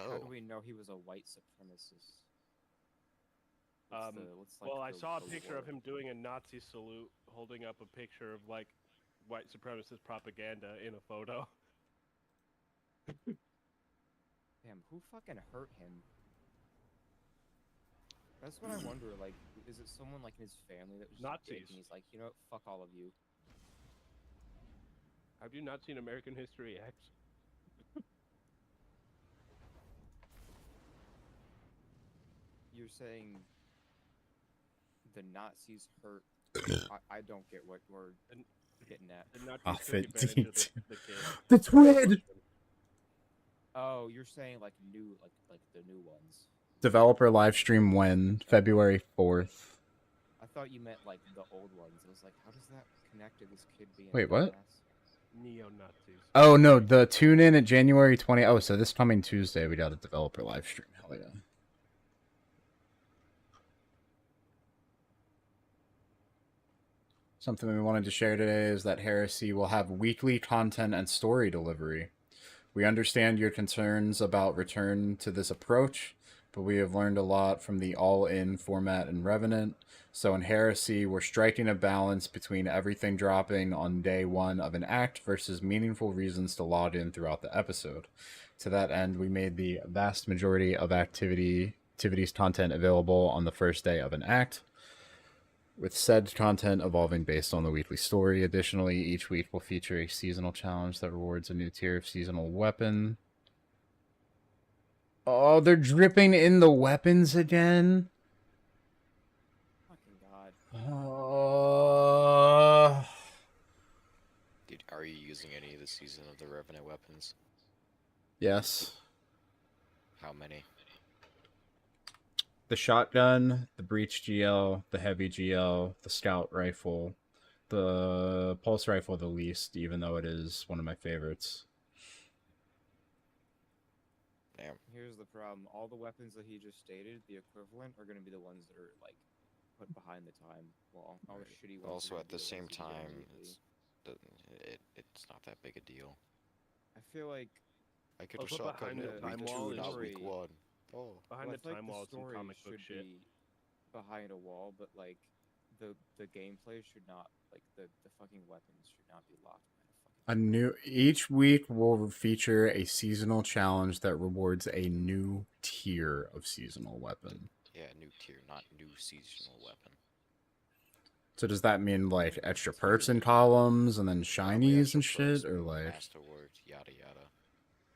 How do Oh. we know he was a white supremacist? Well, I saw a picture of him doing a Nazi salute, holding up a picture of like white supremacist propaganda in a photo. Damn, who fucking hurt him? That's what I wonder. Like, is it someone like in his family that was just a dick Nazis. and he's like, you know what, fuck all of you. Have you not seen American History X? You're saying the Nazis hurt. I don't get what we're getting at. The Nazis Off took it, advantage of the kid. The twin! Oh, you're saying like new, like the new ones. Developer live stream when? February 4th. I thought you meant like the old ones. I was like, how does that connect to this kid being Wait, a what? dumbass? Neo-Nazis. Oh, no, the tune in at January 20. Oh, so this coming Tuesday, we got a developer live stream. Hell yeah. Something we wanted to share today is that Heresy will have weekly content and story delivery. We understand your concerns about return to this approach, but we have learned a lot from the all-in format in Revenant. So in Heresy, we're striking a balance between everything dropping on day one of an act versus meaningful reasons to log in throughout the episode. To that end, we made the vast majority of activities content available on the first day of an act, with said content evolving based on the weekly story. Additionally, each week will feature a seasonal challenge that rewards a new tier of seasonal weapon. Oh, they're dripping in the weapons again? Fucking god. Dude, are you using any of the season of the Revenant weapons? Yes. How many? The shotgun, the breach GL, the heavy GL, the scout rifle, the pulse rifle the least, even though it is one of my favorites. Damn. Here's the problem. All the weapons that he just stated, the equivalent, are going to be the ones that are, like, put behind the time wall. All the shitty ones. Also, are at gonna be the the same ones you get time, immediately. it's not that big a deal. I feel like I could Also, have shotgun behind it the time week wall 2, is not story. week 1. Oh. Behind well, the I feel time like wall the is some story comic book should shit. be behind a wall, but like the gameplay should not, like the fucking weapons should not be locked behind a fucking. Each week will feature a seasonal challenge that rewards a new tier of seasonal weapon. Yeah, new tier, not new seasonal weapon. So does that mean like extra perks in columns and then shinies and shit, or like masterworks, yada yada?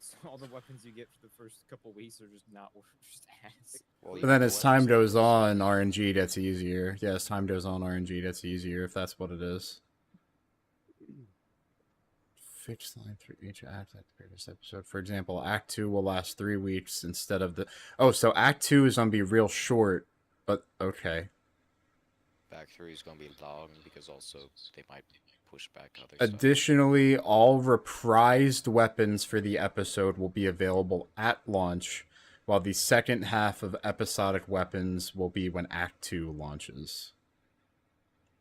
So all the weapons you get for the first couple weeks are just not worth just ass. Well, but then as time goes on, RNG gets easier. Yeah, as time goes on, RNG gets easier if that's what it is. Fixed line through each act at the previous episode. For example, Act 2 will last 3 weeks instead of the... Oh, so Act 2 is going to be real short, but okay. Act 3 is going to be long because also they might push back other Additionally, stuff. all reprised weapons for the episode will be available at launch, while the second half of episodic weapons will be when Act 2 launches.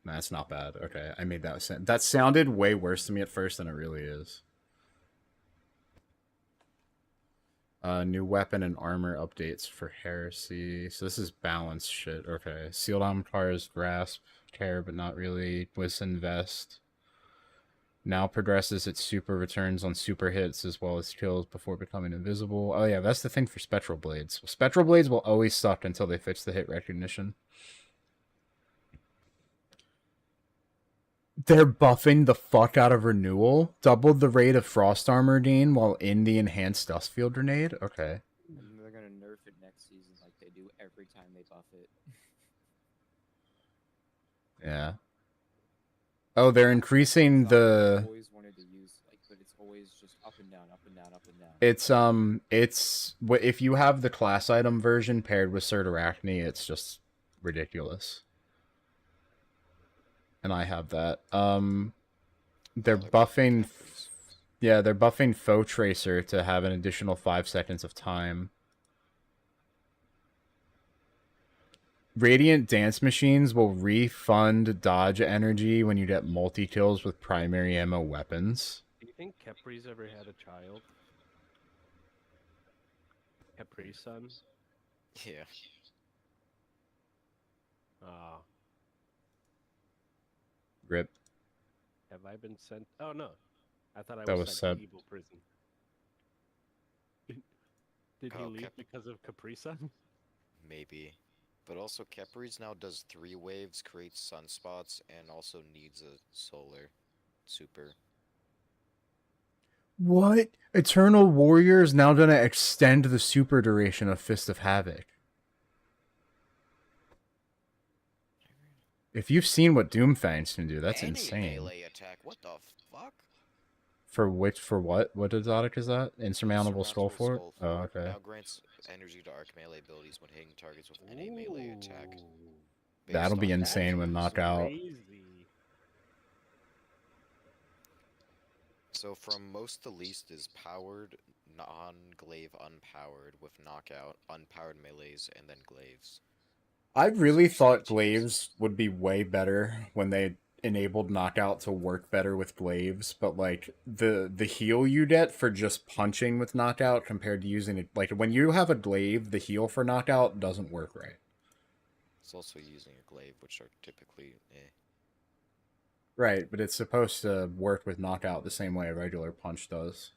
That's not bad. Okay, I made that sound. That sounded way worse to me at first than it really is. New weapon and armor updates for Heresy. So this is balanced shit. Okay. Sealed Armcar's Grasp. Care, but not really. Whiston Vest. Now progresses its super returns on super hits as well as kills before becoming invisible. Oh yeah, that's the thing for Spectral Blades. Spectral Blades will always suck until they fix the hit recognition. They're buffing the fuck out of Renewal. Doubled the rate of Frost Armor gain while in the Enhanced Dustfield Grenade? Okay. And they're gonna nerf it next season like they do every time they buff it. Yeah. Oh, they're increasing the... I always wanted to use, like, but it's always just up and down, up and down, up and down. It's... If you have the class item version paired with Cert Arachne, it's just ridiculous. And I have that. They're buffing... Yeah, they're buffing Foe Tracer to have an additional 5 seconds of time. Radiant Dance Machines will refund dodge energy when you get multi-kills with primary ammo weapons. Do you think Kepri's ever had a child? Capri Sun. Yeah. Rip. Have I been sent? Oh no, I thought I That was was sent Seb. to evil prison. Did he Oh, leave because of Capri Sun? Maybe. But also, Capri's now does 3 waves, creates sunspots, and also needs a solar super. What? Eternal Warrior is now going to extend the super duration of Fist of Havoc. If you've seen what Doomfangs can do, that's Any insane. melee attack, what the fuck? For what? What exotic is that? Insurmountable Skull Fort? Oh, okay. Now grants energy to arc melee abilities when hitting targets with any melee attack. Ooh, That'll be based on insane when values. knockout. crazy. So from most to least is powered, non-glaive unpowered, with knockout, unpowered melees, and then glaives. I really So thought CTs. glaives would be way better when they enabled knockout to work better with glaives, but like the heal you get for just punching with knockout compared to using it, like when you have a glaive, the heal for knockout doesn't work right. It's also using a glaive, which are typically Right, but it's supposed to work with knockout the same way a regular punch does.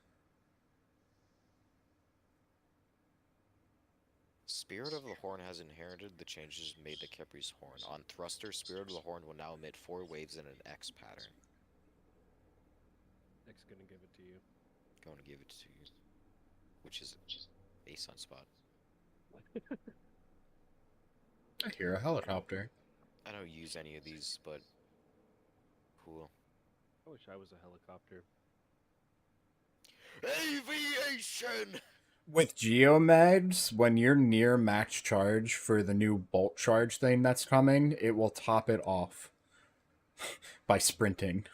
Spirit of the Horn has inherited the changes made to Kepri's Horn. On thruster, Spirit of the Horn will now emit 4 waves in an X pattern. Nick's gonna give it to you. Going to give it to you. Which is a sunspot. I hear a helicopter. I don't use any of these, but cool. I wish I was a helicopter. Aviation! With Geomags, when you're near max charge for the new bolt charge thing that's coming, it will top it off by sprinting.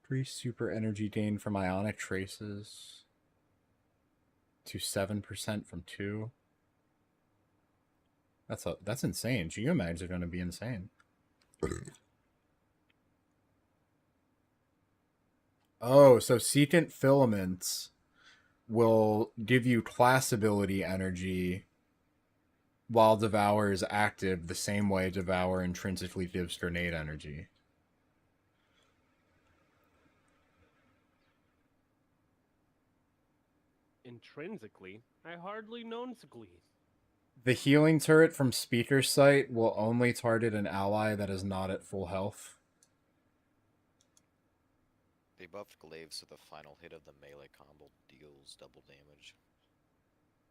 3 super energy gain from ionic traces to 7% from 2. That's insane. Geomags are going to be insane. Oh, so Secant Filaments will give you class ability energy while Devour is active the same way Devour intrinsically gives grenade energy. Intrinsically, I hardly knownsically. The healing turret from Speaker Sight will only target an ally that is not at full health. They buffed glaives so the final hit of the melee combo deals double damage.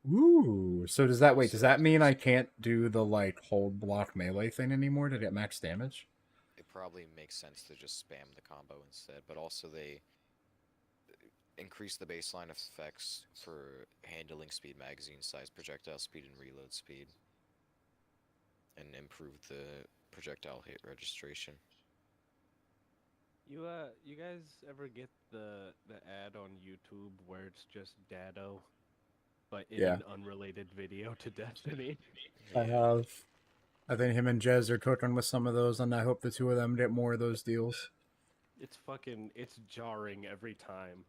Ooh, so does that mean I can't do the like hold block melee thing anymore to get max damage? It probably makes sense to just spam the combo instead, but also they increase the baseline effects for handling speed, magazine size, projectile speed, and reload speed, and improve the projectile hit registration. You guys ever get the ad on YouTube where it's just Dado, but in an unrelated video to Destiny? I have. I think him and Jez are cooking with some of those, and I hope the two of them get more of those deals. It's jarring every time.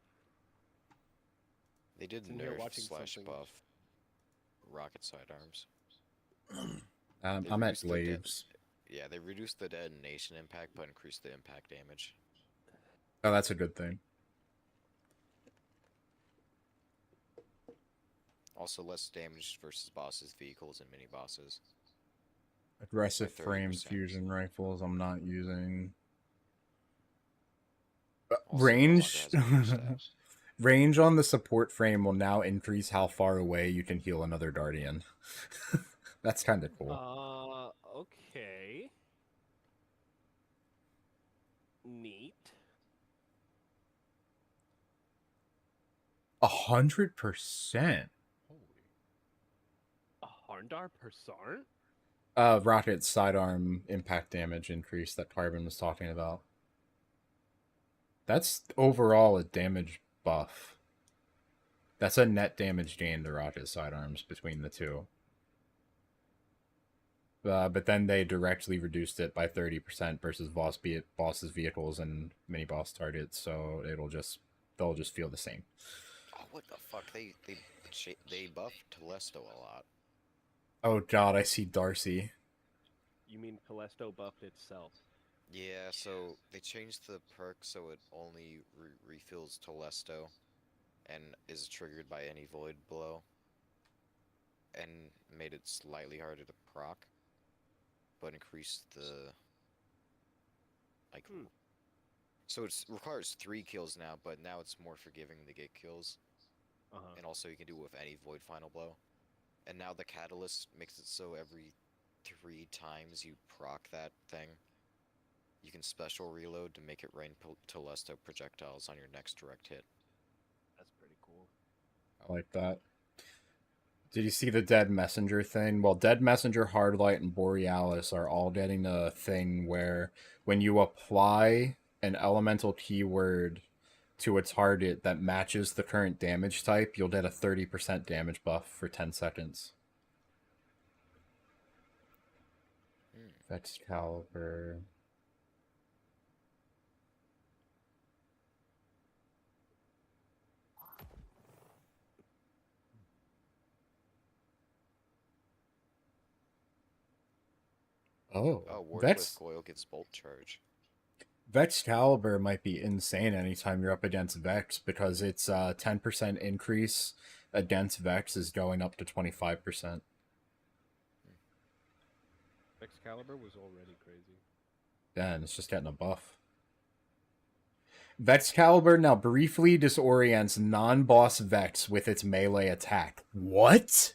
They did nerf / buff rocket sidearms. I'm at glaives. Yeah, they reduced the detonation impact, but increased the impact damage. Oh, that's a good thing. Also, less damage versus bosses, vehicles, and mini bosses. Aggressive By frame 30%. fusion rifles I'm not using. Also, Range no longer has a boost. range on the support frame will now increase how far away you can heal another Guardian. That's kind of cool. Okay. Neat. 100%. $100%? Rocket sidearm impact damage increase that Carbon was talking about. That's overall a damage buff. That's a net damage gain to rocket sidearms between the two. But then they directly reduced it by 30% versus boss's vehicles and mini boss targets, so it'll just they'll just feel the same. Oh, what the fuck? They buffed Telesto a lot. Oh god, I see Darcy. You mean Telesto buffed itself? Yeah, so they changed the perk so it only refills Telesto and is triggered by any void blow, and made it slightly harder to proc, but increased the like. So it requires 3 kills now, but now it's more forgiving to get kills, and also you can do it with any void final blow. And now the catalyst makes it so every 3 times you proc that thing, you can special reload to make it rain Telesto projectiles on your next direct hit. That's pretty cool. I like that. Did you see the Dead Messenger thing? Well, Dead Messenger, Hardlight, and Borealis are all getting a thing where when you apply an elemental keyword to a target that matches the current damage type, you'll get a 30% damage buff for 10 seconds. Excalibur. Oh, Worthless Coil gets Bolt Charge. Vexcalibur might be insane anytime you're up against Vex, because it's 10% increase against Vex is going up to 25%. Excalibur was already crazy. Yeah, and it's just getting a buff. Vexcalibur now briefly disorients non-boss Vex with its melee attack. What?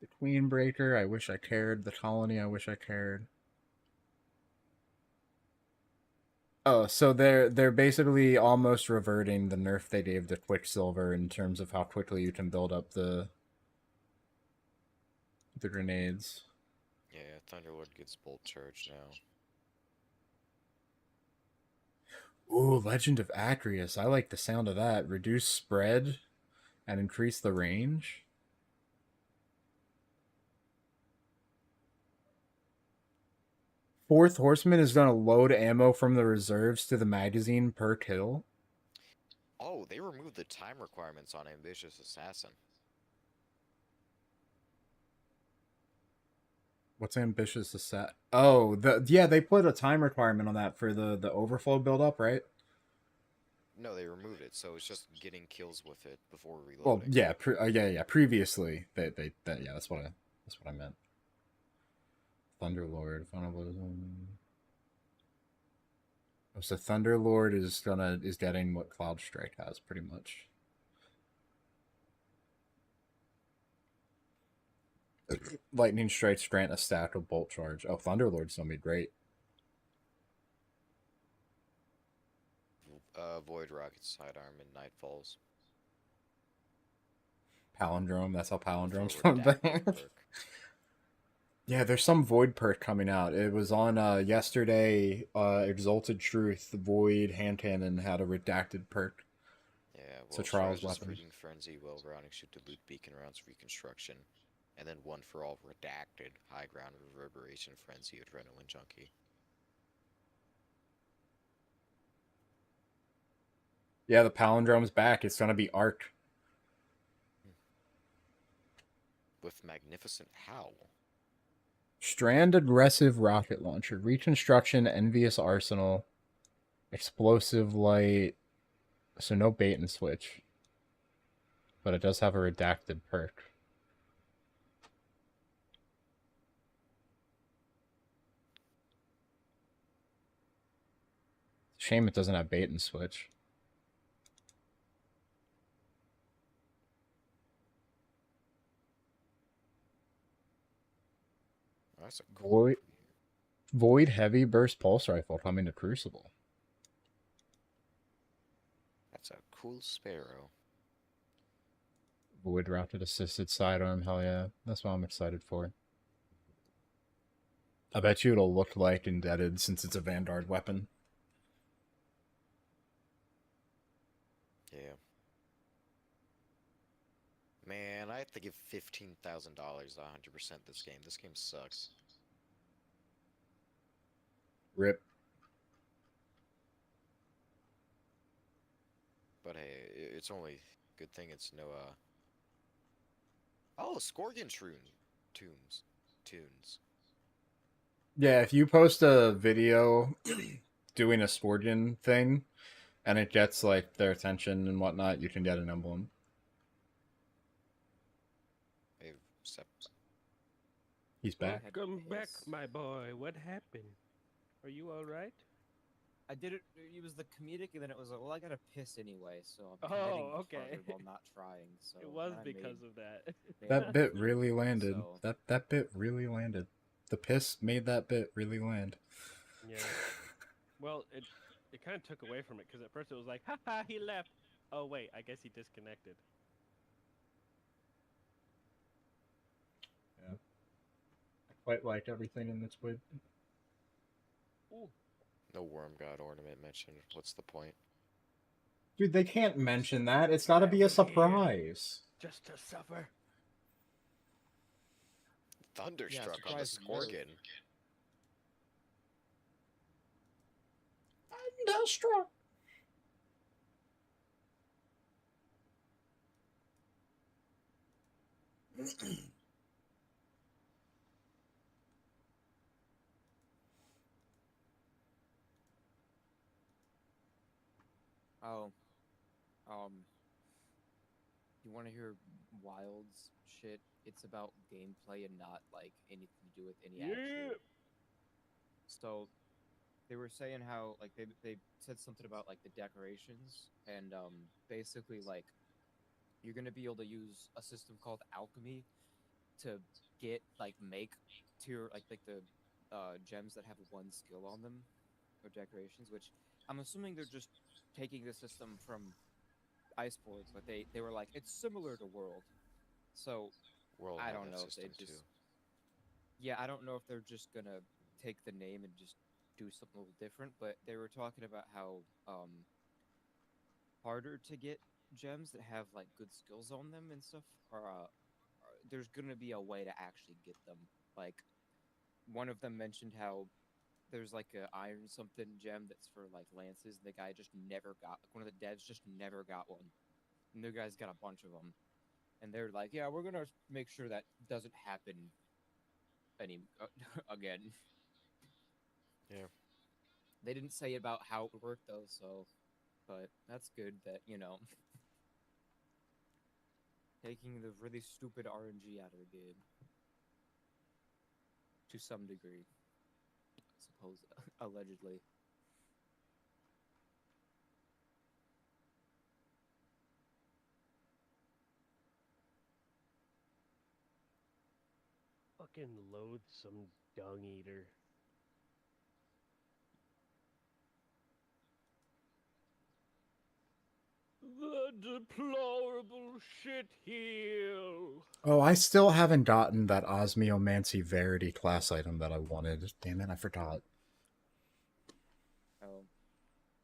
The Queenbreaker, I wish I cared. The Colony, I wish I cared. Oh, so they're basically almost reverting the nerf they gave to Quicksilver in terms of how quickly you can build up the grenades. Yeah, Thunderlord gets Bolt Charge now. Ooh, Legend of Acreus. I like the sound of that. Reduce spread and increase the range. Fourth Horseman is going to load ammo from the reserves to the magazine per kill. Oh, they removed the time requirements on Ambitious Assassin. What's Ambitious Assassin? Oh, yeah, they put a time requirement on that for the overflow buildup, right? No, they removed it, so it's just getting kills with it before reloading. Well, yeah, yeah. Previously, yeah, that's what I meant. Thunderlord, oh, so Thunderlord is getting what Cloud Strike has pretty much. Lightning Strikes grant a stack of Bolt Charge. Oh, Thunderlord's gonna be great. Void Rocket Sidearm and Nightfalls. Palindrome, that's how Palindrome's coming back. Yeah, there's some Void perk coming out. It was on yesterday, Exalted Truth, the Void hand cannon had a redacted perk. Yeah, well, so Trials Strategist weapon. Reading Frenzy, well rounding shoot to loot beacon rounds reconstruction, and then one for all redacted high ground reverberation frenzy adrenaline junkie. Yeah, the Palindrome's back. It's gonna be Arc. With Magnificent Howl. Strand Aggressive Rocket Launcher. Reconstruction, Envious Arsenal. Explosive Light. So no bait and switch. But it does have a redacted perk. Shame it doesn't have bait and switch. That's a cool Void Heavy Burst Pulse Rifle coming to Crucible. That's a cool Sparrow. Void Routed Assisted Sidearm, hell yeah. That's what I'm excited for. I bet you it'll look like Indebted since it's a Vanguard weapon. Yeah. Man, I have to give $15,000 100% this game. This game sucks. Rip. But hey, it's only good thing it's no Oh, Scorpion tunes. Yeah, if you post a video doing a Scorpion thing and it gets like their attention and whatnot, you can get an emblem. They've He's back. had to Welcome back, piss. my boy. What happened? Are you all right? I did it. It was the comedic, and then it was like, well, I gotta piss anyway, so I'm Oh, committing okay. harder while not trying. So It was then I because made- of that. made That it bit free, really landed. so- That bit really landed. The piss made that bit really land. Yeah. Well, it kind of took away from it because at first it was like, haha, he left. Oh wait, I guess he disconnected. Yeah. I quite like everything in this bit. Ooh. no worm god ornament mentioned. What's the point? Dude, they can't mention that. It's got to be a surprise. Just to suffer. Thunderstruck on the surprise nerf. Scorpion. Thunderstruck. Oh, you want to hear Wild's shit? It's about gameplay and not like anything to do with any Yeah. action. So, they were saying how like they said something about like the decorations and basically like you're gonna be able to use a system called alchemy to make tier like the gems that have one skill on them or decorations, which I'm assuming they're just taking the system from Iceborne, but they were like it's similar to World, so World I had don't that know if they system just too. yeah, I don't know if they're just gonna take the name and just do something a little different, but they were talking about how harder to get gems that have like good skills on them and stuff there's gonna be a way to actually get them. Like one of them mentioned how there's like a iron something gem that's for like lances. The guy just never got one of the devs just never got one. And the guy's got a bunch of them, and they're like, yeah, we're gonna make sure that doesn't happen again. Yeah. They didn't say about how it would work though, so but that's good that taking the really stupid RNG out of the game to some degree, I suppose, allegedly. Fucking loathsome dung eater. The deplorable shit heel. Oh, I still haven't gotten that Osmiomancy Verity class item that I wanted. Damn it, I forgot. Oh,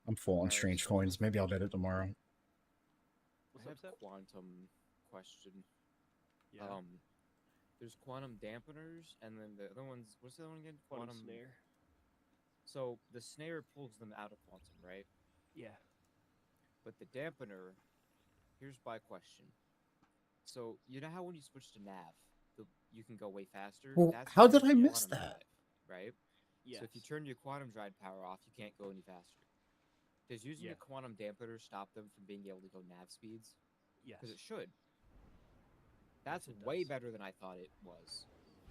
I'm full on strange so- coins. Maybe I'll get it tomorrow. What's I up, have Sep? quantum question. Yeah. There's quantum dampeners, and then the other one's what's the other one again? Quantum snare. So the snare pulls them out of quantum, right? Yeah. But the dampener, here's my question. So you know how when you switch to nav, you can go way faster. Well, That's how because did I of miss quantum that? drive, right? Yes. So if you turn your quantum drive power off, you can't go any faster. Does using Yeah. a quantum dampener stop them from being able to go nav speeds? Yes. Because it should. That's it way does. better than I thought it was.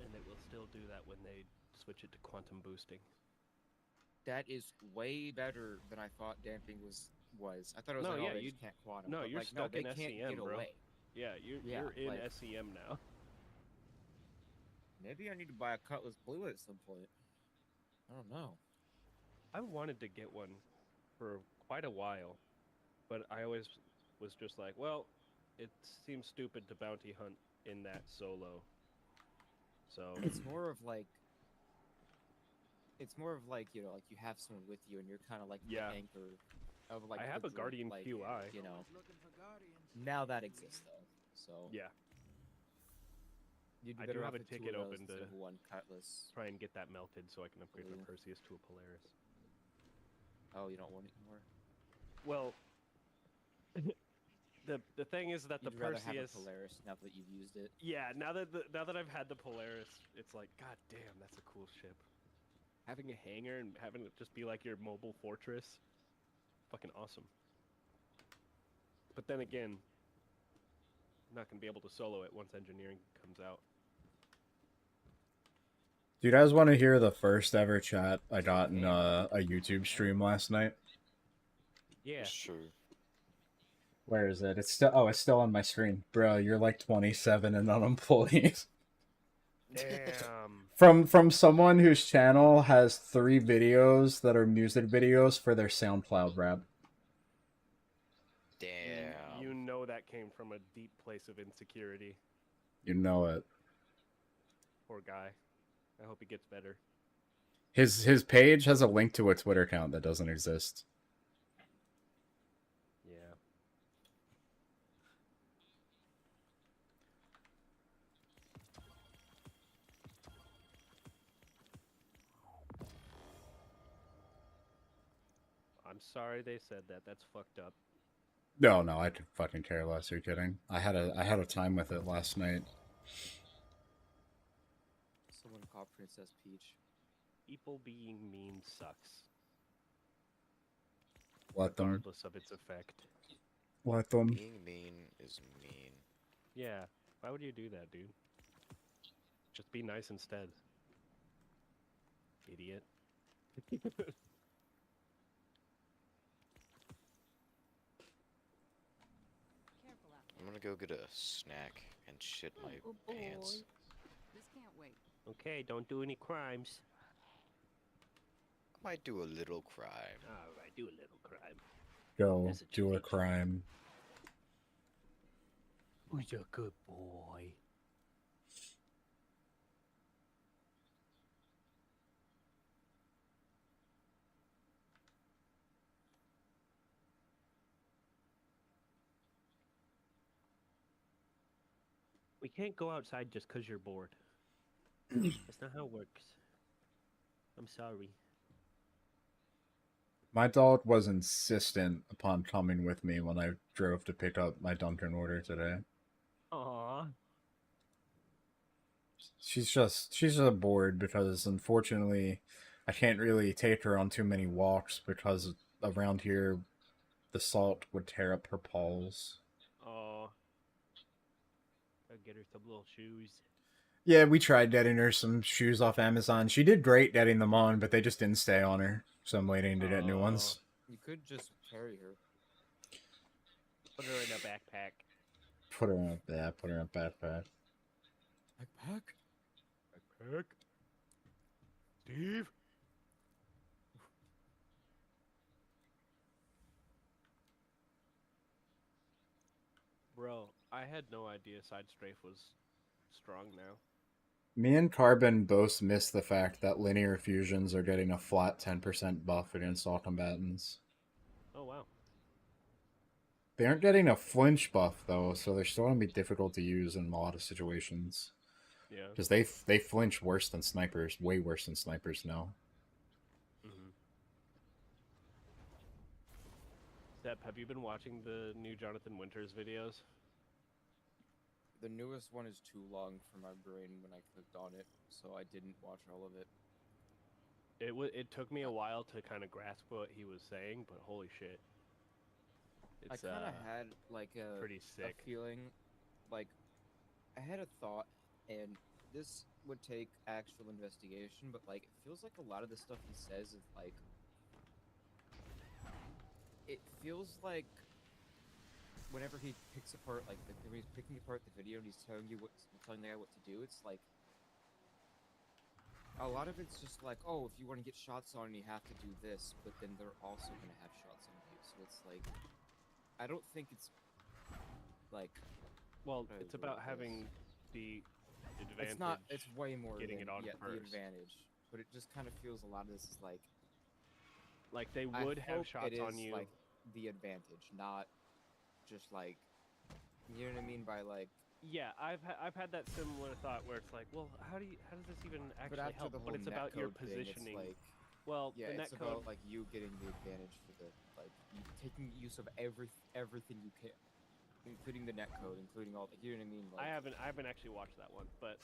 And it will still do that when they switch it to quantum boosting. That is way better than I thought damping was. I thought it was No, like, yeah, oh, they you- just can't quantum. no, but you're like, no, stuck they in can't SEM, get bro. away. Yeah, Yeah, you're in like- SEM now. Maybe I need to buy a Cutlass Blue at some point. I don't know. I wanted to get one for quite a while, but I always was just like, well, it seems stupid to bounty hunt in that solo. So It's more of like like you have someone with you and you're kind of like Yeah. the anchor of like I have the a Guardian like, QI. Now that exists though, so yeah, you'd be I better do off have a with two ticket of those open instead to of one Cutlass. try and get that melted so I can upgrade my Blue. Perseus to a Polaris. Oh, you don't want it anymore. Well, the thing is that You'd the rather have a Perseus. Polaris now that you've used it. Yeah, now that I've had the Polaris, it's like, god damn, that's a cool ship. Having a hangar and having it just be like your mobile fortress, fucking awesome. But then again, I'm not gonna be able to solo it once engineering comes out. Do you guys want to hear the first ever chat I got in a YouTube stream last night? Yeah. Sure. Where is it? It's still on my screen. Bro, you're like 27 and unemployed. Damn. From someone whose channel has 3 videos that are music videos for their SoundCloud rap. Damn. You know that came from a deep place of insecurity. You know it. Poor guy. I hope he gets better. His page has a link to a Twitter account that doesn't exist. Yeah. I'm sorry they said that. That's fucked up. No, I could fucking care less. You're kidding. I had a time with it last night. Someone called Princess Peach. People being mean sucks, Let them. regardless of its effect. Let them. Being mean is mean. Yeah. Why would you do that, dude? Just be nice instead. Idiot. I'm gonna go get a snack and shit my pants. This can't wait. Okay, don't do any crimes. I might do a little crime. Alright, do a little crime. Go That's a do a treat. crime. Who's a good boy? We can't go outside just 'cause you're bored. That's not how it works. I'm sorry. My dog was insistent upon coming with me when I drove to pick up my Dunkin' order today. Aww. She's just bored because unfortunately I can't really take her on too many walks because around here the salt would tear up her paws. Aw. Gotta get her some little shoes. Yeah, we tried getting her some shoes off Amazon. She did great getting them on, but they just didn't stay on her. So I'm waiting to get new ones. You could just carry her. Put her in a backpack. Put her in a backpack. Backpack? Backpack? Steve? Bro, I had no idea Side Strafe was strong now. Me and Carbon both miss the fact that linear fusions are getting a flat 10% buff against all combatants. Oh, wow. They aren't getting a flinch buff, though, so they're still going to be difficult to use in a lot of situations. Yeah. Because they flinch worse than snipers, way worse than snipers now. Mm-hmm. Sepp, have you been watching the new Jonathan Winters videos? The newest one is too long for my brain when I clicked on it, so I didn't watch all of it. It took me a while to kind of grasp what he was saying, but holy shit. I It's kind of had like a pretty sick. feeling, like I had a thought, and this would take actual investigation, but like it feels like a lot of the stuff he says is like, it feels like whenever he picks apart like when he's picking apart the video and he's telling the guy what to do, it's like a lot of it's just like, oh, if you want to get shots on you have to do this, but then they're also gonna have shots on you, so it's like, I don't think it's like, Well, Oh, it's about what is having the advantage. it's not, it's way more getting than it on the first. advantage, but it just kind of feels a lot of this is like, Like they I would have hope shots it is on you. like the advantage, not just like, you know what I mean by like. Yeah, I've had that similar thought where it's like, well, how does this even But actually after help? the whole But it's about your netcode thing, positioning. it's like, Well, Yeah, the it's netcode. about like you getting the advantage for the like you taking use of everything you can, including the netcode, including all the. You know what I mean? Like, I haven't actually watched that one, but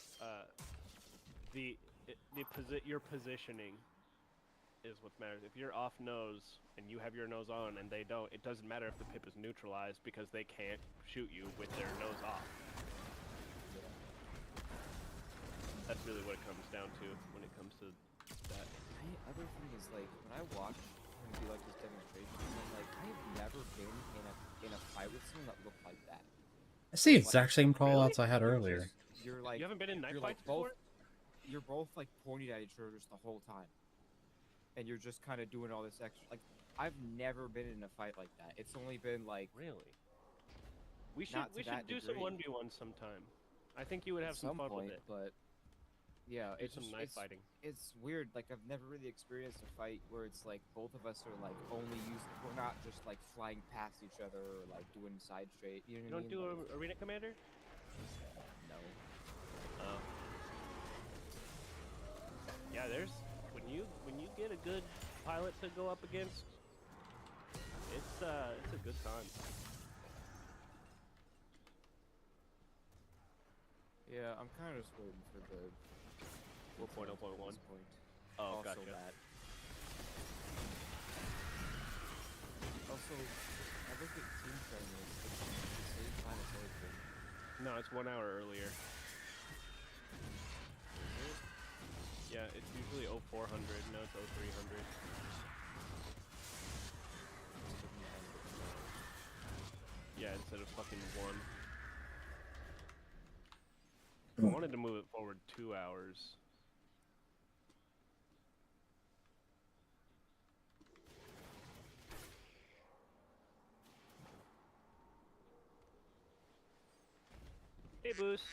your positioning is what matters. If you're off nose and you have your nose on and they don't, it doesn't matter if the pip is neutralized because they can't shoot you with their nose off. yeah. That's really what it comes down to when it comes to that. The other thing is like when I watch him do like his demonstrations, I'm like, I have never been in a fight with someone that looked like that. It's the Like, exact same Really? callouts I had you're earlier. you're like You haven't been in knife you're like fights both before? you're both like pointing at each other just the whole time, and you're just kind of doing all this extra. Like, I've never been in a fight like that. It's only been like Really? We should not to that do some degree 1v1 sometime. I think you would at have some some fun point, with it. but yeah, Do it's some just knife fighting. it's weird. Like I've never really experienced a fight where it's like both of us are like only we're not just like flying past each other or like doing side straight. You know You what I don't mean? do Like, a arena commander? no. Oh. Yeah, there's when you get a good pilot to go up against, it's a good time. Yeah, I'm kind of just waiting for the 4.0.1. at this point. Oh, Also gotcha. that. Also, I looked at team training. It's the same planetary thing. No, it's 1 hour earlier. Yeah, it's usually 0400. No, it's 0300. Yeah, instead of fucking 1. I wanted to move it forward 2 hours. Hey, Boost.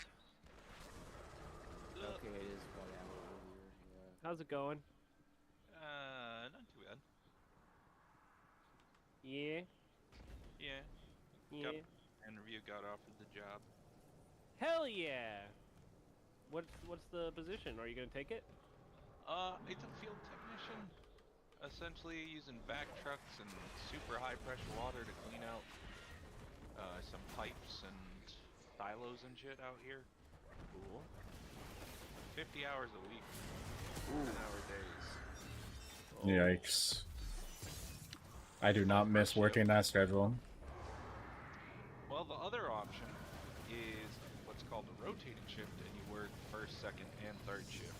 Okay, it is 1 hour earlier. Yeah. How's it going? Not too bad. Yeah. Yeah, Yeah. interview, got offered the job. Hell yeah! What's the position? Are you gonna take it? It's a field technician. Essentially using back trucks and super high pressure water to clean out some pipes and silos and shit out here. Cool. 50 hours a week. 10-hour days. Yikes. I do not miss working that schedule. Well, the other option is what's called a rotating shift, and you work first, second, and third shift.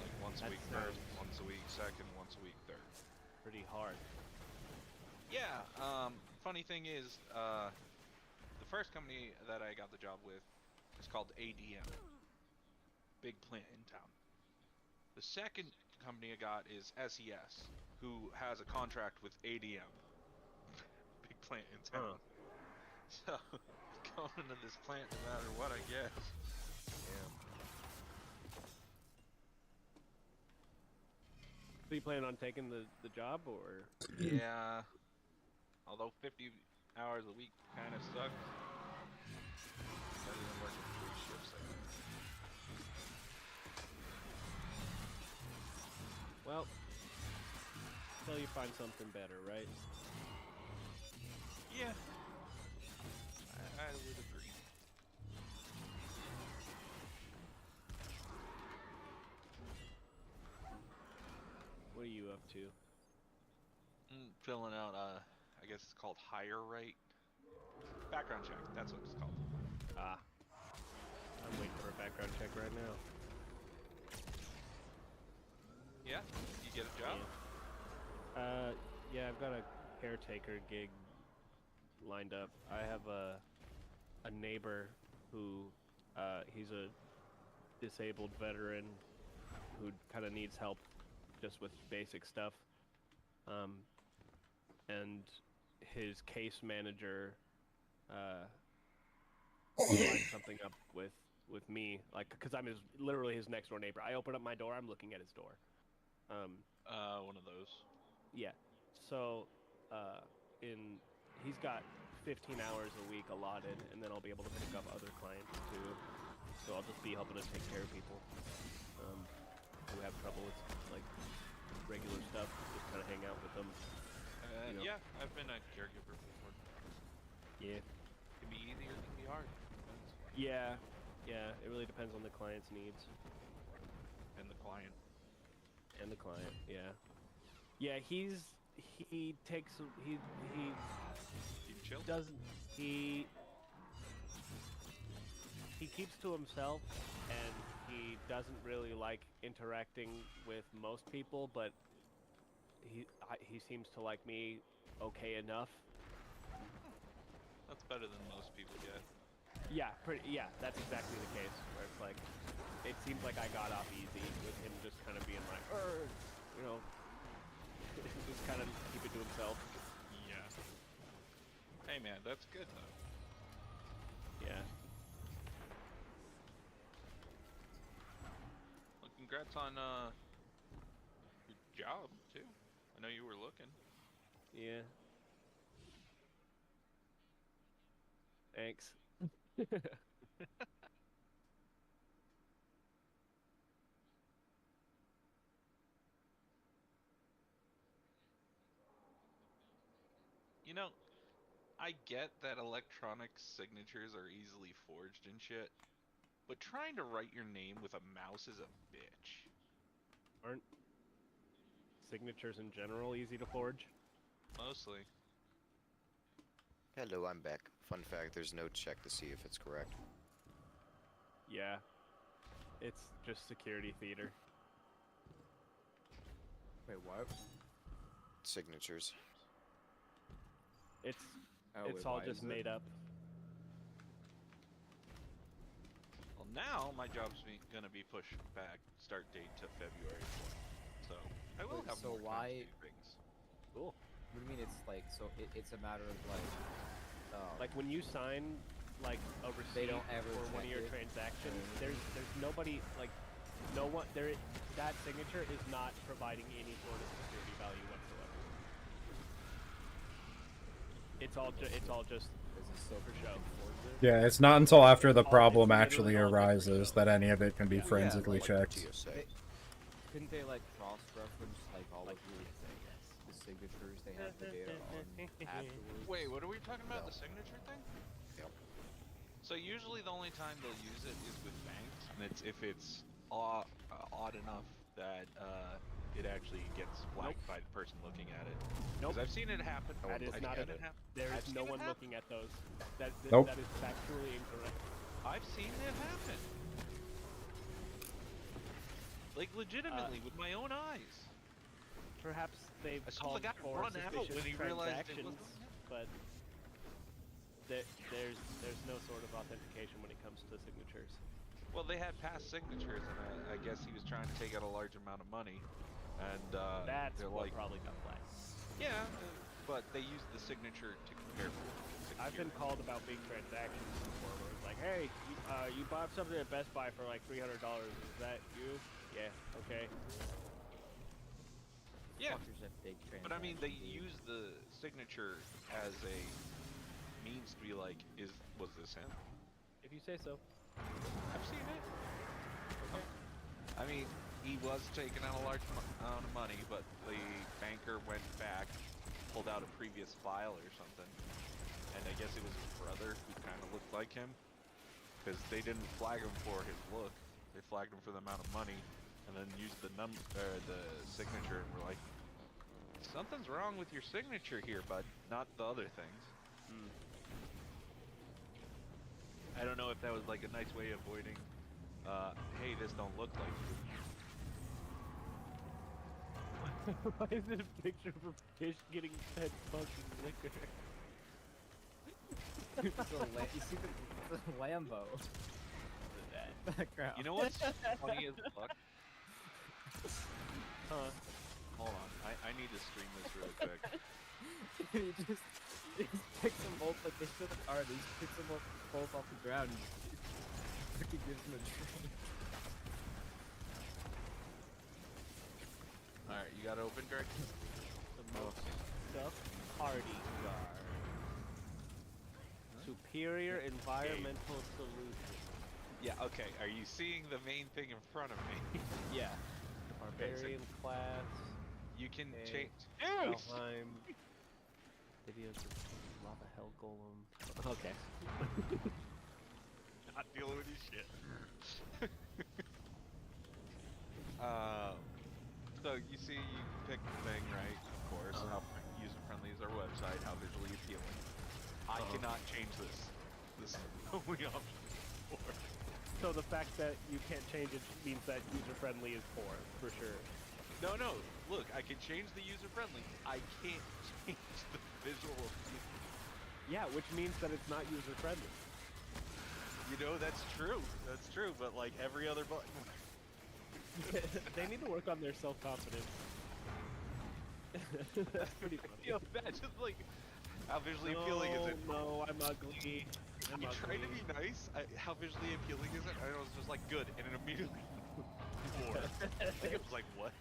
Like once a That week first, sounds- once a week second, once a week third. Pretty hard. Yeah, funny thing is, the first company that I got the job with is called ADM. Big plant in town. The second company I got is SES, who has a contract with ADM. Big plant in town. So, going into this plant no matter what, I guess. Damn. So you plan on taking the job, or? Yeah. Although 50 hours a week kind of sucks. Better than working 3 shifts, I think. Well, until you find something better, right? Yeah. I would agree. What are you up to? Filling out, I guess it's called hire rate. Background check, that's what it's called. Ah. I'm waiting for a background check right now. Yeah? You get a job? Yeah, I've got a caretaker gig lined up. I have a neighbor who, he's a disabled veteran who kind of needs help just with basic stuff. And his case manager, lined something up with me, like, cause I'm literally his next door neighbor. I open up my door, I'm looking at his door. One of those. Yeah. So, he's got 15 hours a week allotted, and then I'll be able to pick up other clients too. So I'll just be helping to take care of people. who have trouble with like regular stuff. Just kind of hang out with them. You know. Yeah, I've been a caregiver before. Yeah. It can be easy or it can be hard. Depends. Yeah. Yeah. It really depends on the client's needs. And the client. And the client. Yeah. Yeah. He takes he You chill? doesn't he keeps to himself, and he doesn't really like interacting with most people, but he seems to like me okay enough. That's better than most people get. Yeah, yeah, that's exactly the case, where it's like, it seems like I got off easy with him just kind of being like, you know, just kind of keep it to himself. Yeah. Hey man, that's good though. Yeah. Well, congrats on your job too. I know you were looking. Yeah. Thanks. You know, I get that electronic signatures are easily forged and shit, but trying to write your name with a mouse is a bitch. Aren't signatures in general easy to forge? Mostly. Hello, I'm back. Fun fact, there's no check to see if it's correct. Yeah. It's just security theater. Wait, what? Signatures. It's Oh, it's wait, all why just is it? made up. Well, now my job's gonna be pushed back start date to February 4th. So I will Wait, have so more why- time to do things. Cool. What do you mean it's like, so it's a matter of like, Like when you sign like a receipt don't ever for one of check your it. transactions, there's nobody like no one there. That signature is not providing any sort of security value whatsoever. It's all just is it still for show. Yeah, it's not until after the It's problem literally actually all just for arises show. that any of it can be Yeah, forensically like checked. TSA. Couldn't they like cross-reference like all of the signatures they have the data on afterwards? Wait, what are we talking about? No. The signature thing? Yep. So usually the only time they'll use it is with banks, and it's if it's odd enough that it actually gets flagged by the person looking at it. Nope. Because I've seen it happen. No one That is looking not at a, it. there I've is seen no it one happen. looking at those. That Nope. that is factually incorrect. I've seen it happen. Like legitimately with my own eyes. Perhaps they've I saw the called guy for run out suspicious when he realized it transactions, wasn't him. but there's no sort of authentication when it comes to signatures. Well, they had past signatures, and I guess he was trying to take out a large amount of money, and That's they're what like, probably got flagged. yeah, but they used the signature to compare. I've been called about big transactions before, where it's like, hey, you bought something at Best Buy for like $300. Is that you? Yeah. Okay. Yeah, Fuckers have big but I mean, they transactions, dude. use the signature as a means to be like, was this him? If you say so. I've seen it. I mean, he was taking out a large amount of money, but the banker went back, pulled out a previous file or something, and I guess it was his brother who kind of looked like him, because they didn't flag him for his look. They flagged him for the amount of money, and then used the signature, and were like, something's wrong with your signature here, bud, not the other things. I don't know if that was like a nice way of avoiding, hey, this don't look like you. Why is it a picture of a fish getting fed fucking liquor? You see the Lambo background. You know what's funny as fuck? Huh? Hold on, I need to stream this really quick. he just picks them both like they should have already. He just picks them both off the ground and fucking gives them a drink. Alright, you got it open, Greg? The most stuffed party jar. Superior environmental solution. Yeah, okay, are you seeing the main thing in front of me? Yeah. Okay, so Barbarian class. you can Okay. change. Valheim. Videos of Lava Hell Golem. Okay. Not dealing with your shit. So you see, you pick the thing, right? Of course, how user friendly is our website? How visually appealing? I cannot change this. This is the only option for. So the fact that you can't change it means that user friendly is poor, for sure. No, no. Look, I can change the user friendly. I can't change the visual appeal. Yeah, which means that it's not user friendly. You know, that's true. That's true. But like every other button. They need to work on their self-confidence. That's pretty funny. You imagine like how visually appealing is it? No, I'm ugly. I'm You ugly. tried to be nice. How visually appealing is it? And I was just like, good, and it immediately more. Like, I was like, what?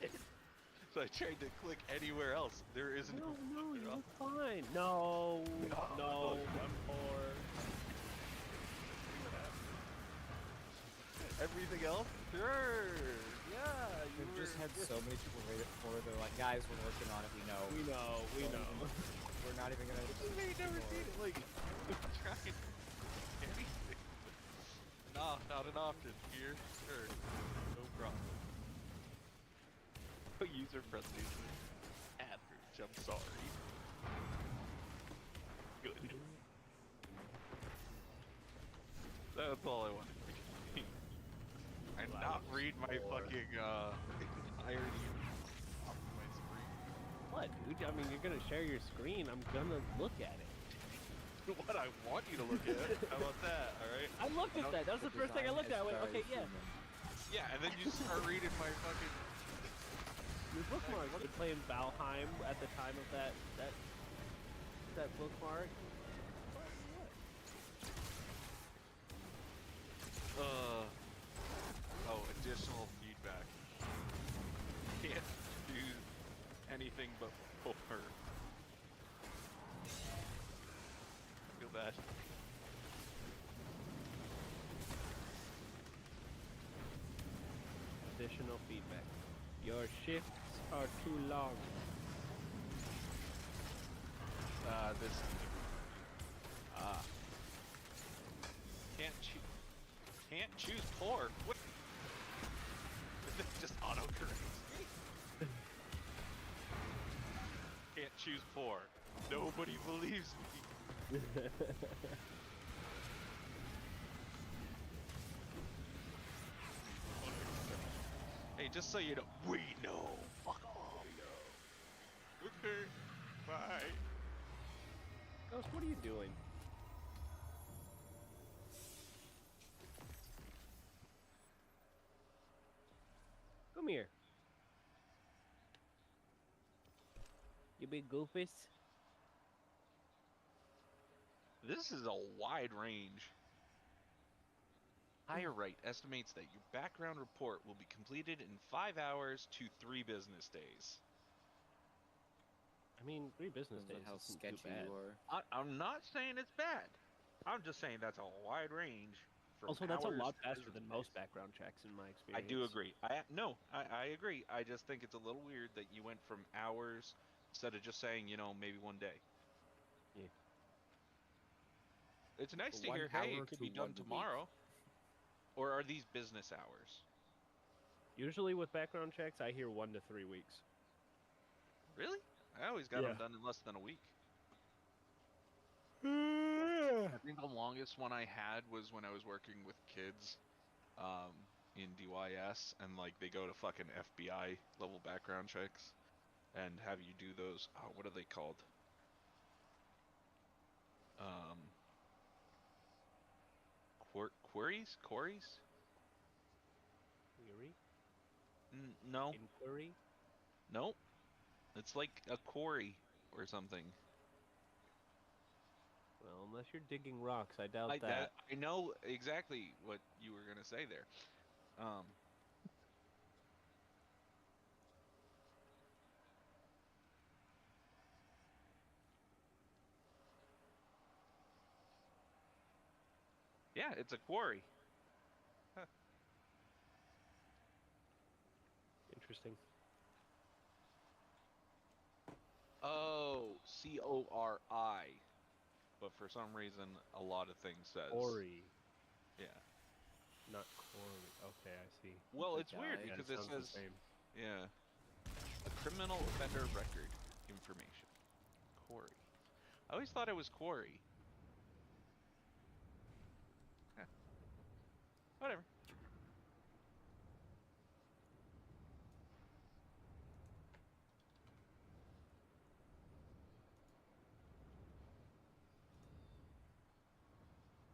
So I tried to click anywhere else. There isn't. No, you look fine. No, I'm poor. Everything else? Sure. Yeah. You We've just were- had so many people rate it for. They're like, guys, we're working on it. We know. We know. We're not even gonna. They never seen it. Like, trying anything. Nah, not an option. Here, sure. No problem. User friendly. Average. I'm sorry. Good. That's all I wanted to do. And not read my fucking irony off my screen. What, dude? I mean, you're gonna share your screen. I'm gonna look at it. What I want you to look at. How about that? All right. I looked at that. That was the first thing I looked at. I went, okay, yeah. Yeah, and then you start reading my fucking. Your bookmark. You're playing Valheim at the time of that bookmark. Oh, additional feedback. Can't do anything but poker. Feel bad. Additional feedback. Your shifts are too long. This. Can't choose poor. What? Just autocorrect. Can't choose poor. Nobody believes me. Hey, just so you know, we know. Fuck off. Okay. Bye. Ghost, what are you doing? Come here. You big goofus. This is a wide range. Higher right estimates that your background report will be completed in 5 hours to 3 business days. I mean, 3 business Depends on days how isn't too sketchy bad. you are. I'm not saying it's bad. I'm just saying that's a wide range. From Also, that's a hours lot to faster business than most days. background checks in my I experience. do agree. I agree. I just think it's a little weird that you went from hours instead of just saying, maybe 1 day. Yeah. It's nice From to 1 hear, hey, hour it could to be done 1 week. tomorrow. Or are these business hours? Usually with background checks, I hear 1 to 3 weeks. Really? I always got Yeah. them done in less than a week. I think the longest one I had was when I was working with kids in DYS, and like they go to fucking FBI level background checks and have you do those. Oh, what are they called? Queries? Queries? Query? No, Inquiry? nope. It's like a quarry or something. Well, unless you're digging rocks, I doubt that. I know exactly what you were gonna say there. Yeah, it's a quarry. Interesting. Cori, but for some reason, a lot of things says. Ori, Yeah. not Corey. Okay, I see. Well, The it's weird guy. Yeah, because it it sounds the says, same. yeah, a criminal offender record information. Corey. I always thought it was Quarry. Huh. Whatever.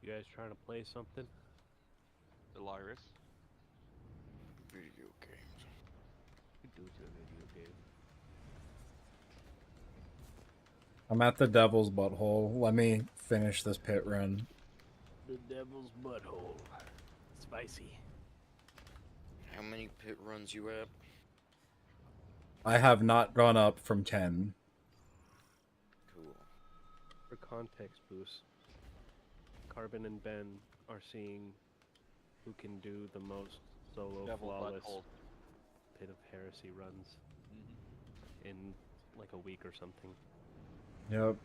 You guys trying to play something? Delirus. Video games. You do to a video game. I'm at the devil's butthole. Let me finish this pit run. The devil's butthole. Spicy. How many pit runs you at? I have not gone up from 10. Cool. For context boost, Carbon and Ben are seeing who can do the most solo Devil flawless butthole. Pit of Heresy runs in like a week or something. Yep. I haven't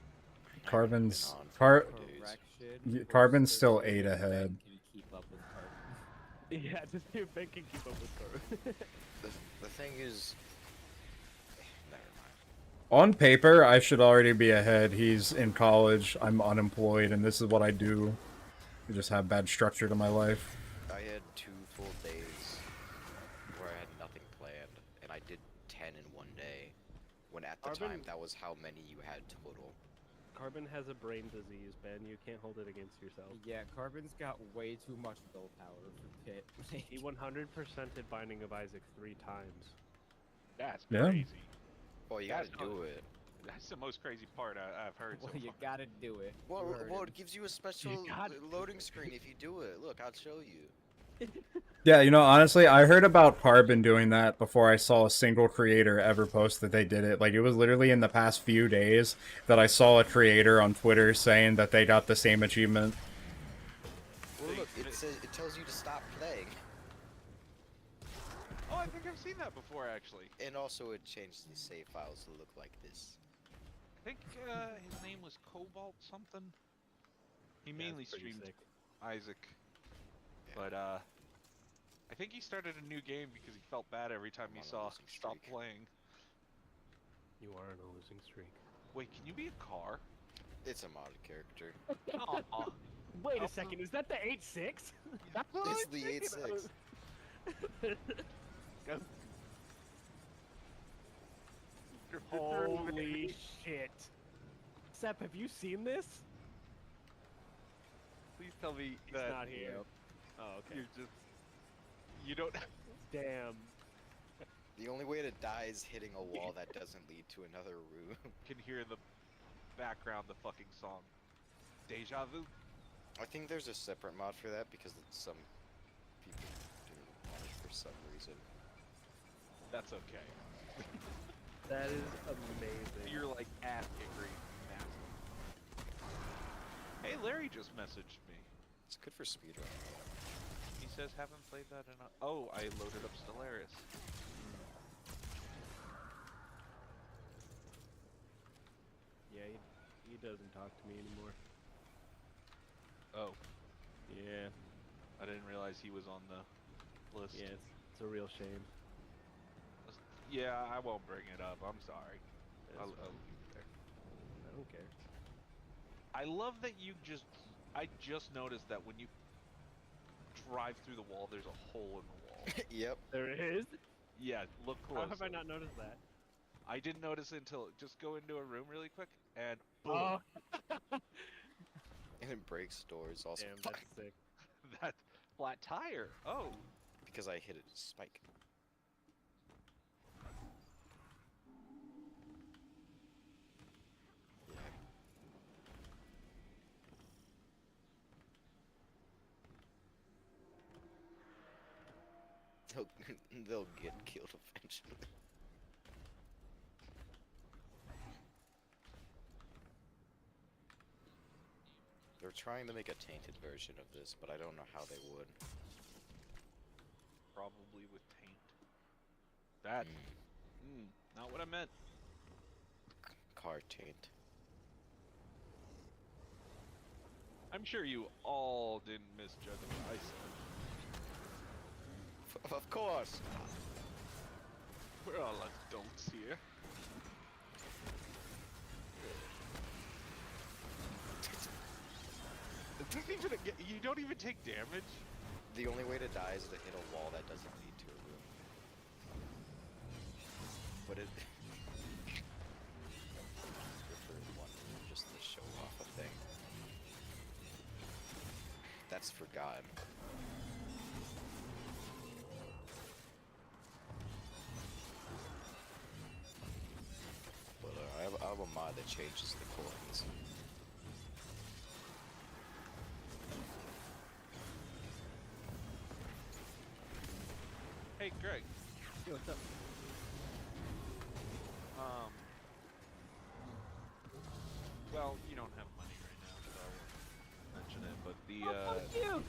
been Carbon's on for car. a couple days. Correction. Carbon's was still to see 8 if Ben ahead. Can keep up with Carbon. Yeah, just see if Ben can keep up with Carbon. The thing is, never mind. On paper, I should already be ahead. He's in college. I'm unemployed, and this is what I do. I just have bad structure to my life. I had 2 full days where I had nothing planned, and I did 10 in one day. When at the Carbon- time, that was how many you had total. Carbon has a brain disease, Ben. You can't hold it against yourself. Yeah, Carbon's got way too much willpower for Pit. He 100%ed Binding of Isaac 3 times. That's Yeah. crazy. Well, you That's gotta do it. That's the most crazy part I've heard so Well, you far. gotta do it. Well, You heard well, him. it gives you a special gotta loading screen if you do it. Look, I'll show you. Yeah, you know, honestly, I heard about Carbon doing that before I saw a single creator ever post that they did it. Like, it was literally in the past few days that I saw a creator on Twitter saying that they got the same achievement. Well, They- look, they- it tells you to stop playing, Oh, I think I've seen that before, actually. and also it changes the save files to look like this. I think his name was Cobalt something. He Yeah, mainly it's pretty streamed sick. Isaac, Yeah. but I think he started a new game because he felt bad every time I'm he on a saw losing stop streak. playing. You are on a losing streak. Wait, can you be a car? It's a modded character. Aw. Wait Oh. a second, is that the 8.6? That's what It's I the was thinking. 8.6. Holy shit. Sep, have you seen this? Please tell me He's that not here. Oh, okay. you don't. Damn. The only way to die is hitting a wall that doesn't lead to another room. Can hear the background, the fucking song. Deja vu. I think there's a separate mod for that because some people do mod it for some reason. That's okay. That is amazing. You're like ass kickery massive. Hey, Larry just messaged me. It's good for speedrun. He says haven't played that enough. Oh, I loaded up Stellaris. Yeah, he doesn't talk to me anymore. Oh, Yeah, I didn't realize he was on the list. yeah, it's a real shame. Yeah, I won't bring it up. I'm sorry. It's I'll fine. leave it there. I don't care. I love that you just. I just noticed that when you drive through the wall, there's a hole in the wall. Yep. There is? Yeah, look close. How have I not noticed that? I didn't notice it until just go into a room really quick and boom. Oh, And it breaks doors also. damn, Fuck, that's sick. That flat tire. Oh, because I hit a spike. Yeah. They'll, they'll get killed eventually. They're trying to make a tainted version of this, but I don't know how they would. probably with taint. That. Not what I meant. Car taint. I'm sure you all didn't misjudge what I said. Of course. We're all adults here. It doesn't even you don't even take damage. The only way to die is to hit a wall that doesn't lead to a room. But it... for one, just to show off a thing. That's for God. But I have a mod that changes the coins. Hey, Greg. Yo, what's up? Well, you don't have money right now, so I won't mention it. But the Fuck you!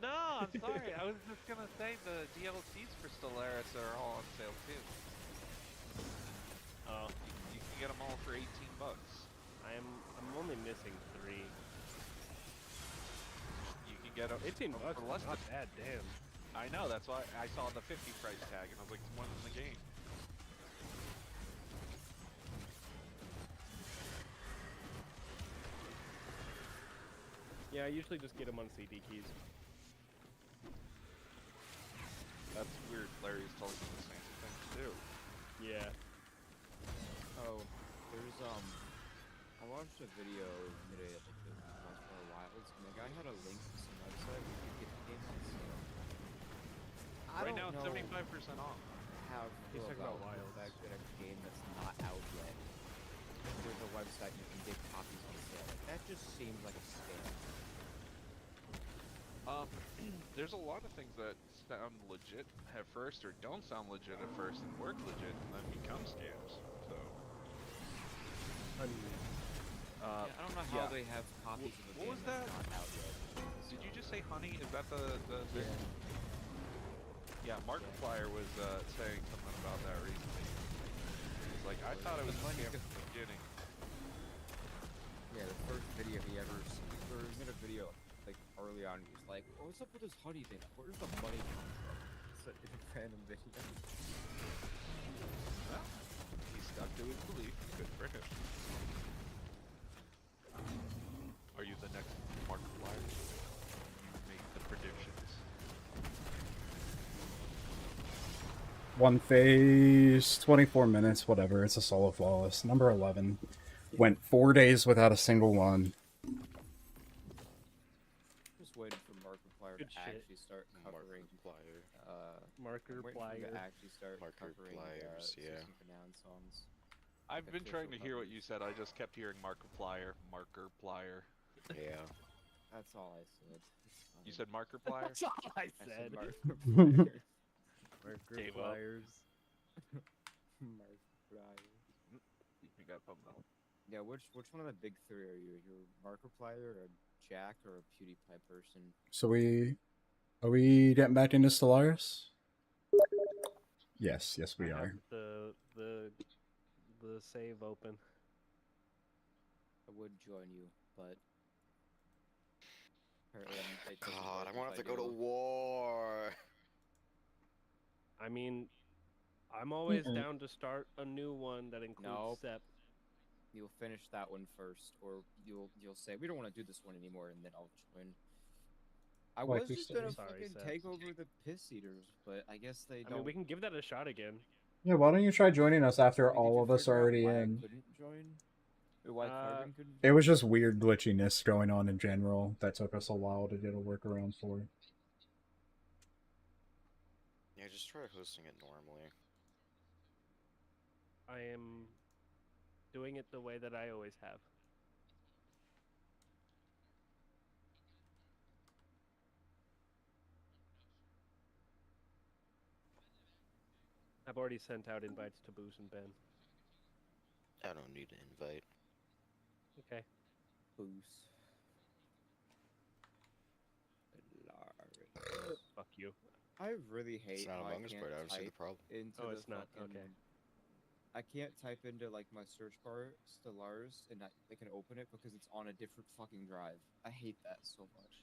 no, I'm sorry. I was just gonna say the DLCs for Stellaris are all on sale too. Oh, You can get them all for $18. I'm only missing 3. You can get them 18 bucks. for less Not than. bad, damn. I know. That's why I saw the 50 price tag and I was like, it's more than the game. Yeah, I usually just get them on CD keys. That's weird. Larry's telling me the same thing too. Yeah. Oh, there's I watched a video today at like the West for a while, and the guy had a link to some website where you could get the game on sale. I Right don't now, it's know 75% off. how to He's feel talking about about the Wilds. fact that a game that's not out yet, there's a website you can get copies on sale. Like, that just seems like a scam. There's a lot of things that sound legit at first or don't sound legit at first and work legit and then become scams. So, Yeah, I don't know how yeah. they have copies of a What game was that's that? not out yet. Did you just say honey? Is that the thing? Yeah, Markiplier was saying something about that recently. He's like, I thought it was a scam from the beginning. Yeah, the first video he ever or he made a video like early on. He was like, oh, "What's up with this honey thing? Where's the money come from?" It's a random video. Well, he stuck to his belief. Good for him. Are you the next Markiplier? You make the predictions. One phase, 24 minutes, whatever. It's a solo flawless. Number 11. Went 4 days without a single one. Just waiting for Markiplier Good to shit. actually start covering. Markiplier. Marker I'm waiting for him to plier. actually start covering Markipliers, yeah. System of a Down songs. I've been trying to Official hear what you covers. said. I just kept hearing Markiplier, Markiplier. Yeah. That's all I said. It's You fine. said Markiplier? That's all I I said said. Markiplier. Gave up. Markipliers. Markiplier. You got thumbs up. Yeah, which one of the big three are you? You're Markiplier, a Jack, or a PewDiePie person? So are we getting back into Stellaris? Yes, we I have are. the save open. I would join you, but apparently it doesn't God, work I won't if have to go to do. war. I mean, I'm always Mm-mm. down to start a new one that includes Nope. SEP. You'll finish that one first, or you'll say we don't want to do this one anymore, and then I'll join. I Like was we just said. gonna Sorry, fucking Seth. take over the piss eaters, but I guess they I don't. mean, we can give that a shot again. Yeah, why don't you try joining us after Wait, did all you of us are figure out already why I in? couldn't join? Or why Carbon couldn't It join? was just weird glitchiness going on in general that took us a while to get a workaround for. Yeah, just try hosting it normally. I am doing it the way that I always have. I've already sent out invites to Booze and Ben. I don't need an invite. Okay. Boost. Fuck you. I really hate It's not how I Among Us, can't but I don't see the type problem. into Oh, the it's not? fucking- Okay. I can't type into like my search bar Stellars and they can open it because it's on a different fucking drive. I hate that so much.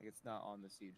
Like it's not on the C drive.